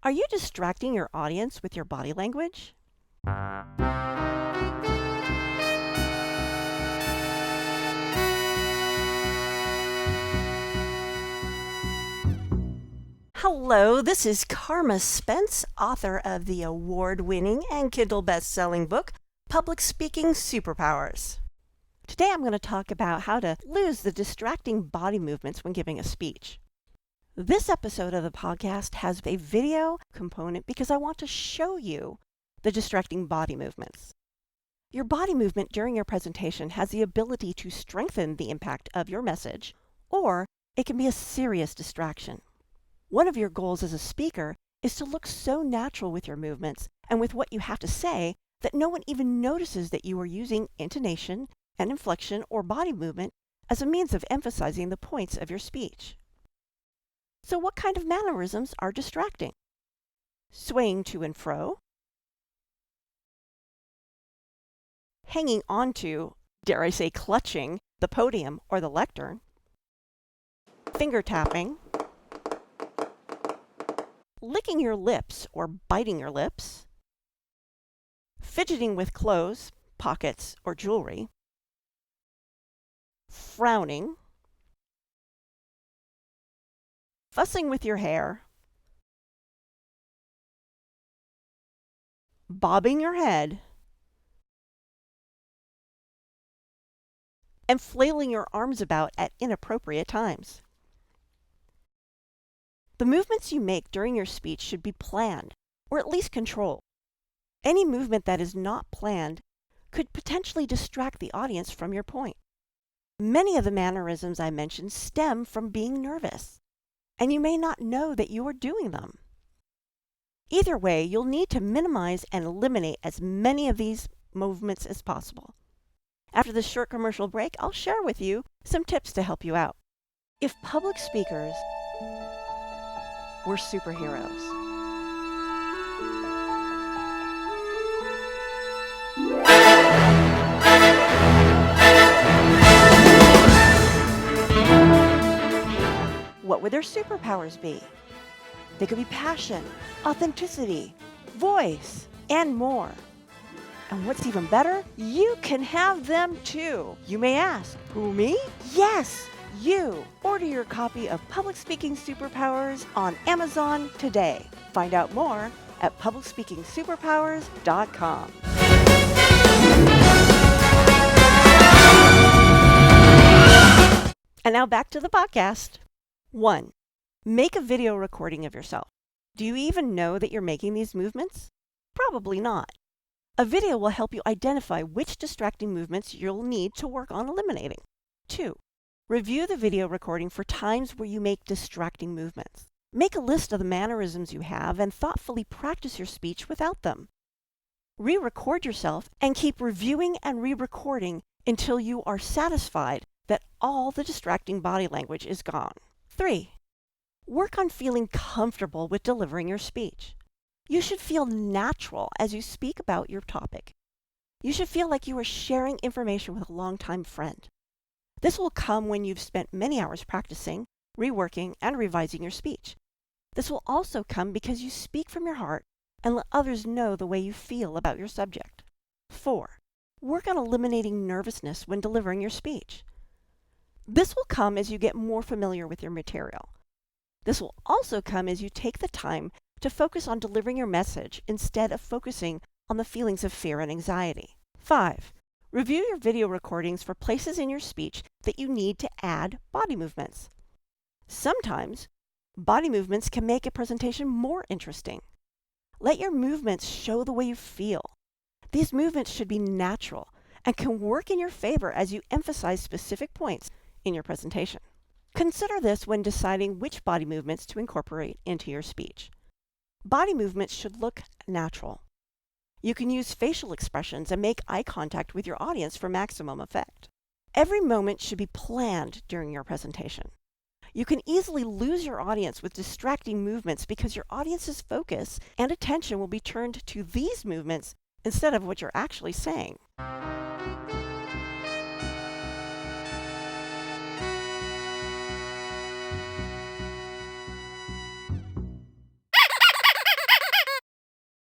Are you distracting your audience with your body language? Hello, this is Carma Spence, author of the award-winning and Kindle best-selling book, Public Speaking Superpowers. Today I'm going to talk about how to lose the distracting body movements when giving a speech. This episode of the podcast has a video component because I want to show you the distracting body movements. Your body movement during your presentation has the ability to strengthen the impact of your message, or it can be a serious distraction. One of your goals as a speaker is to look so natural with your movements and with what you have to say that no one even notices that you are using intonation and inflection or body movement as a means of emphasizing the points of your speech. So what kind of mannerisms are distracting? Swaying to and fro, hanging onto, dare I say clutching, the podium or the lectern, finger tapping, licking your lips or biting your lips, fidgeting with clothes, pockets, or jewelry, frowning, fussing with your hair, bobbing your head, and flailing your arms about at inappropriate times. The movements you make during your speech should be planned, or at least controlled. Any movement that is not planned could potentially distract the audience from your point. Many of the mannerisms I mentioned stem from being nervous, and you may not know that you are doing them. Either way, you'll need to minimize and eliminate as many of these movements as possible. After this short commercial break, I'll share with you some tips to help you out. If public speakers were superheroes, what would their superpowers be? They could be passion, authenticity, voice, and more. And what's even better, you can have them too. You may ask, who, me? Yes, you. Order your copy of Public Speaking Superpowers on Amazon today. Find out more at publicspeakingsuperpowers.com. And now back to the podcast. 1. Make a video recording of yourself. Do you even know that you're making these movements? Probably not. A video will help you identify which distracting movements you'll need to work on eliminating. 2. Review the video recording for times where you make distracting movements. Make a list of the mannerisms you have and thoughtfully practice your speech without them. Re-record yourself and keep reviewing and re-recording until you are satisfied that all the distracting body language is gone. 3. Work on feeling comfortable with delivering your speech. You should feel natural as you speak about your topic. You should feel like you are sharing information with a longtime friend. This will come when you've spent many hours practicing, reworking, and revising your speech. This will also come because you speak from your heart and let others know the way you feel about your subject. 4. Work on eliminating nervousness when delivering your speech. This will come as you get more familiar with your material. This will also come as you take the time to focus on delivering your message instead of focusing on the feelings of fear and anxiety. 5. Review your video recordings for places in your speech that you need to add body movements. Sometimes, body movements can make a presentation more interesting. Let your movements show the way you feel. These movements should be natural and can work in your favor as you emphasize specific points in your presentation. Consider this when deciding which body movements to incorporate into your speech. Body movements should look natural. You can use facial expressions and make eye contact with your audience for maximum effect. Every moment should be planned during your presentation. You can easily lose your audience with distracting movements because your audience's focus and attention will be turned to these movements instead of what you're actually saying.